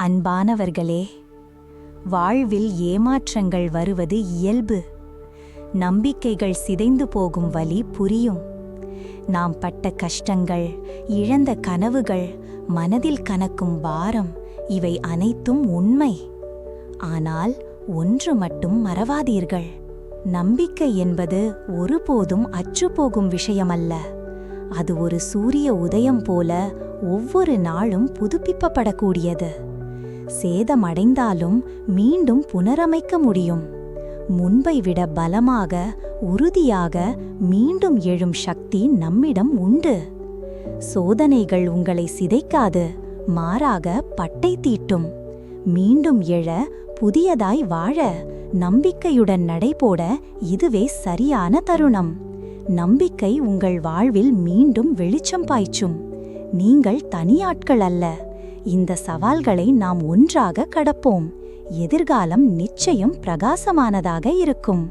அன்பானவர்களே, வாழ்வில் ஏமாற்றங்கள் வருவது இயல்பு. நம்பிக்கைகள் சிதைந்து போகும் வலி புரியும். நாம் பட்ட கஷ்டங்கள், இழந்த கனவுகள், மனதில் கனக்கும் பாரம், இவை அனைத்தும் உண்மை. ஆனால் ஒன்று மட்டும் மறவாதீர்கள். நம்பிக்கை என்பது ஒருபோதும் அற்றுப்போகும் விஷயமல்ல. அது ஒரு சூரிய உதயம் போல ஒவ்வொரு நாளும் புதுப்பிக்கப்படக்கூடியது. சேதமடைந்தாலும் மீண்டும் புனரமைக்க முடியும். முன்பை விட பலமாக, உறுதியாக மீண்டும் எழும் சக்தி நம்மிடம் உண்டு. சோதனைகள் உங்களை சிதைக்காது, மாறாக பட்டை தீட்டும். மீண்டும் எழ, புதியதாய் வாழ, நம்பிக்கையுடன் நடைபோட இதுவே சரியான தருணம். நம்பிக்கை உங்கள் வாழ்வில் மீண்டும் வெளிச்சம் பாய்ச்சும். நீங்கள் தனியாட்கள் அல்ல. இந்த சவால்களை நாம் ஒன்றாக கடப்போம். எதிர்காலம் நிச்சயம் பிரகாசமானதாக இருக்கும்.